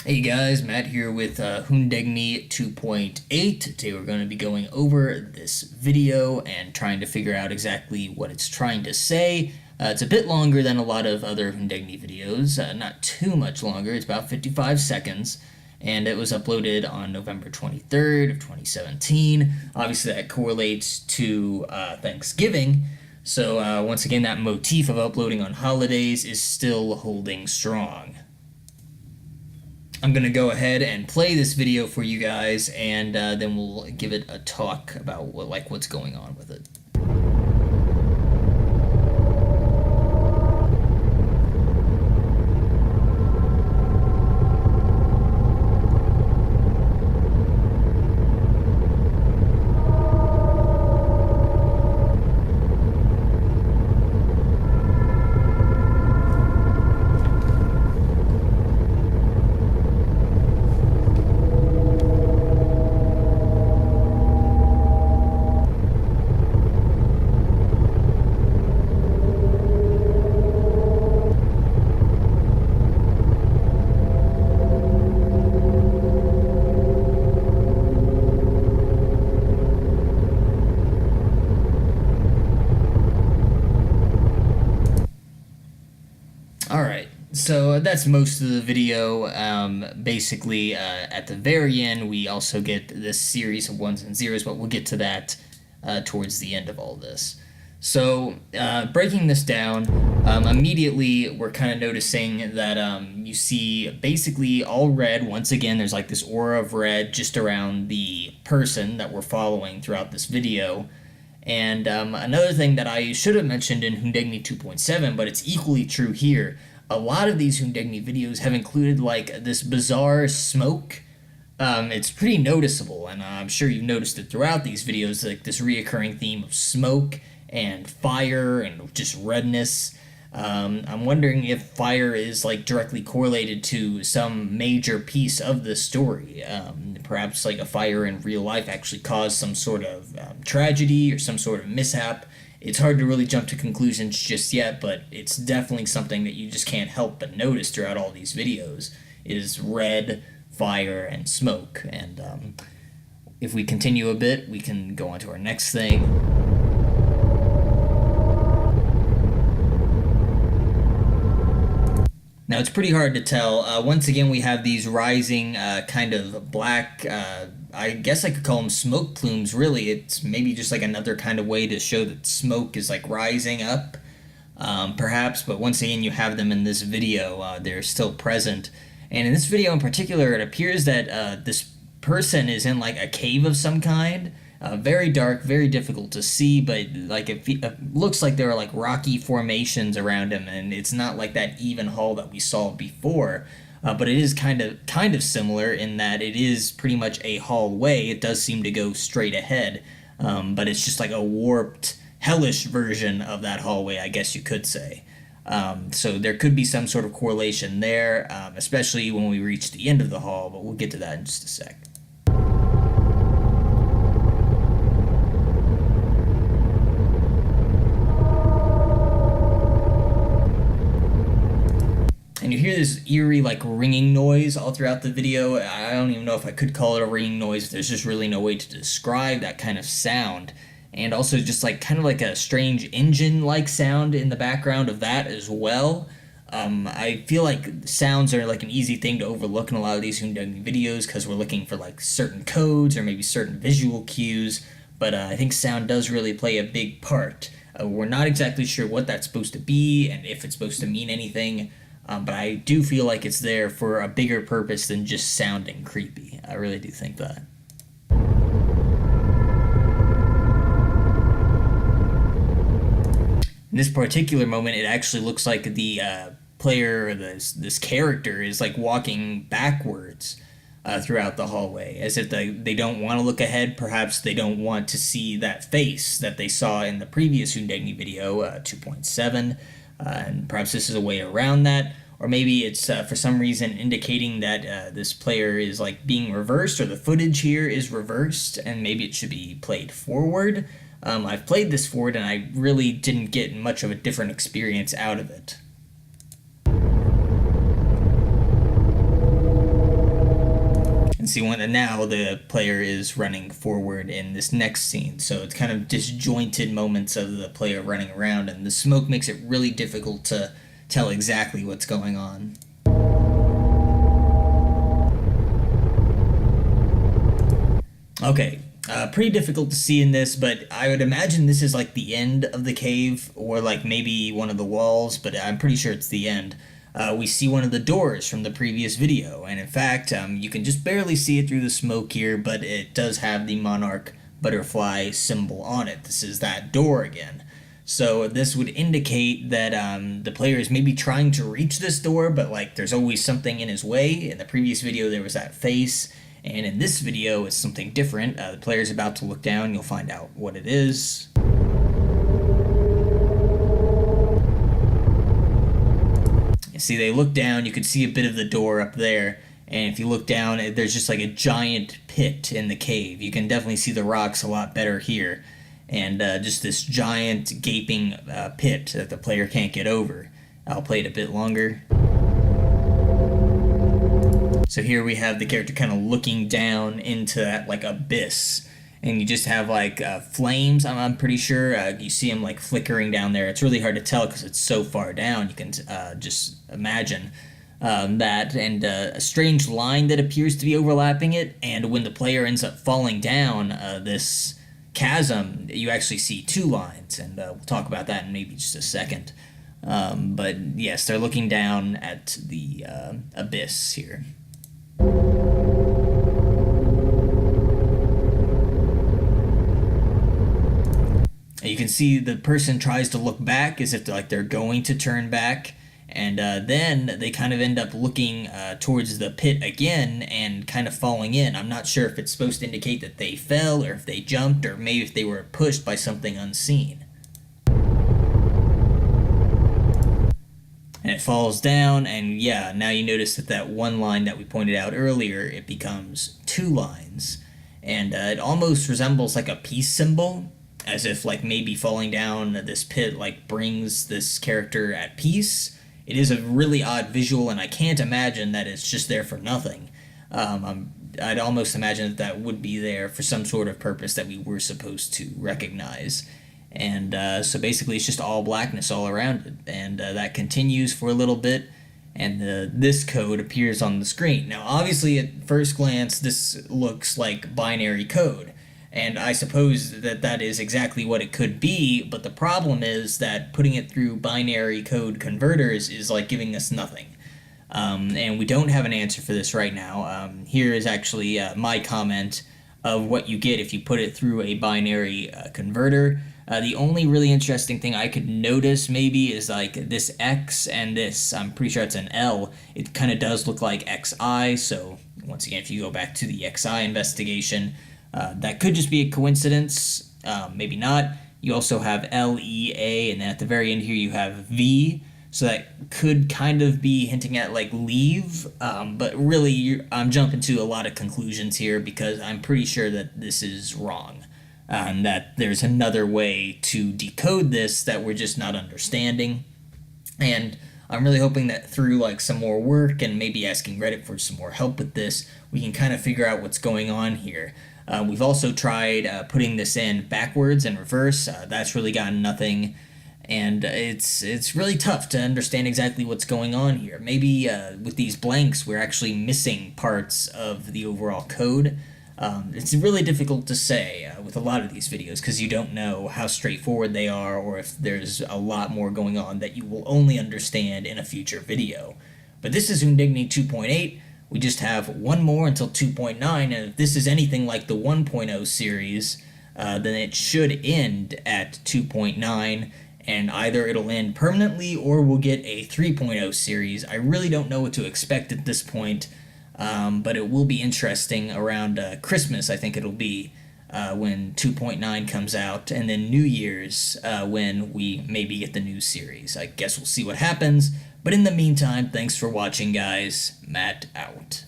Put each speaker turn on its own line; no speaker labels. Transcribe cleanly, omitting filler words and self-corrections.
Hey guys, Matt here with HUNDEGNI 2.8. Today we're going to be going over this video and trying to figure out exactly what it's trying to say. It's a bit longer than a lot of other HUNDEGNI videos, not too much longer, it's about 55 seconds, and it was uploaded on November 23rd of 2017. Obviously that correlates to Thanksgiving, so once again that motif of uploading on holidays is still holding strong. I'm going to go ahead and play this video for you guys, and then we'll give it a talk about what's going on with it. Alright, so that's most of the video. Basically, at the very end, we also get this series of ones and zeros, but we'll get to that towards the end of all this. So, breaking this down, immediately we're kind of noticing that you see basically all red. Once again, there's like this aura of red just around the person that we're following throughout this video. And another thing that I should have mentioned in HUNDEGNI 2.7, but it's equally true here, a lot of these HUNDEGNI videos have included like this bizarre smoke. It's pretty noticeable, and I'm sure you've noticed it throughout these videos, like this reoccurring theme of smoke and fire and just redness. I'm wondering if fire is like directly correlated to some major piece of the story. Perhaps like a fire in real life actually caused some sort of tragedy or some sort of mishap. It's hard to really jump to conclusions just yet, but it's definitely something that you just can't help but notice throughout all these videos is red, fire, and smoke. And if we continue a bit, we can go on to our next thing. Now it's pretty hard to tell. Once again, we have these rising kind of black, I guess I could call them smoke plumes, really. It's maybe just like another kind of way to show that smoke is like rising up, perhaps. But once again, you have them in this video. They're still present. And in this video in particular, it appears that this person is in like a cave of some kind. Very dark, very difficult to see, but like it looks like there are like rocky formations around him, and it's not like that even hall that we saw before. But it is kind of similar in that it is pretty much a hallway. It does seem to go straight ahead, but it's just like a warped, hellish version of that hallway, I guess you could say. So there could be some sort of correlation there, especially when we reach the end of the hall, but we'll get to that in just a sec. And you hear this eerie, like, ringing noise all throughout the video. I don't even know if I could call it a ringing noise. There's just really no way to describe that kind of sound. And also just, like, kind of like a strange engine-like sound in the background of that as well. I feel like sounds are, like, an easy thing to overlook in a lot of these HUNDEGNI videos because we're looking for, like, certain codes or maybe certain visual cues. But I think sound does really play a big part. We're not exactly sure what that's supposed to be and if it's supposed to mean anything. But I do feel like it's there for a bigger purpose than just sounding creepy. I really do think that. In this particular moment, it actually looks like the player, or this character, is like walking backwards throughout the hallway, as if they don't want to look ahead. Perhaps they don't want to see that face that they saw in the previous HUNDEGNI video, 2.7. And perhaps this is a way around that, or maybe it's for some reason indicating that this player is like being reversed, or the footage here is reversed, and maybe it should be played forward. I've played this forward and I really didn't get much of a different experience out of it. see now the player is running forward in this next scene, so it's kind of disjointed moments of the player running around, and the smoke makes it really difficult to tell exactly what's going on. Okay, pretty difficult to see in this, but I would imagine this is like the end of the cave, or like maybe one of the walls, but I'm pretty sure it's the end. We see one of the doors from the previous video, and in fact, you can just barely see it through the smoke here, but it does have the monarch butterfly symbol on it. This is that door again. So this would indicate that the player is maybe trying to reach this door, but like there's always something in his way. In the previous video, there was that face, and in this video, it's something different. The player's about to look down. You'll find out what it is. See, they look down, you can see a bit of the door up there, and if you look down, there's just like a giant pit in the cave. You can definitely see the rocks a lot better here, and just this giant gaping pit that the player can't get over. I'll play it a bit longer. So here we have the character kind of looking down into that like abyss, and you just have like flames. I'm pretty sure you see them like flickering down there. It's really hard to tell because it's so far down. You can just imagine that, and a strange line that appears to be overlapping it. And when the player ends up falling down this chasm, you actually see two lines, and we'll talk about that in maybe just a second. But yes, they're looking down at the abyss here. You can see the person tries to look back as if they're going to turn back, and then they kind of end up looking towards the pit again and kind of falling in. I'm not sure if it's supposed to indicate that they fell or if they jumped or maybe if they were pushed by something unseen. And it falls down, and yeah, now you notice that one line that we pointed out earlier, it becomes two lines, and it almost resembles like a peace symbol, as if like maybe falling down this pit like brings this character at peace. It is a really odd visual, and I can't imagine that it's just there for nothing. I'd almost imagine that would be there for some sort of purpose that we were supposed to recognize. And so basically it's just all blackness all around it, and that continues for a little bit, and this code appears on the screen. Now obviously at first glance this looks like binary code, and I suppose that is exactly what it could be, but the problem is that putting it through binary code converters is like giving us nothing. And we don't have an answer for this right now. Here is actually my comment of what you get if you put it through a binary converter. The only really interesting thing I could notice maybe is like this X and this, I'm pretty sure it's an L, it kind of does look like XI, so once again if you go back to the XI investigation, that could just be a coincidence, maybe not. You also have LEA, and then at the very end here you have V, so that could kind of be hinting at like leave, but really I'm jumping to a lot of conclusions here because I'm pretty sure that this is wrong, and that there's another way to decode this that we're just not understanding. And I'm really hoping that through like some more work and maybe asking Reddit for some more help with this, we can kind of figure out what's going on here. We've also tried putting this in backwards and reverse. That's really gotten nothing, and it's really tough to understand exactly what's going on here. Maybe with these blanks we're actually missing parts of the overall code. It's really difficult to say with a lot of these videos because you don't know how straightforward they are, or if there's a lot more going on that you will only understand in a future video. But this is HUNDEGNI 2.8. We just have one more until 2.9, and if this is anything like the 1.0 series, then it should end at 2.9, and either it'll end permanently or we'll get a 3.0 series. I really don't know what to expect at this point, but it will be interesting around Christmas. I think it'll be when 2.9 comes out, and then New Year's when we maybe get the new series. I guess we'll see what happens. But in the meantime, thanks for watching, guys. Matt out.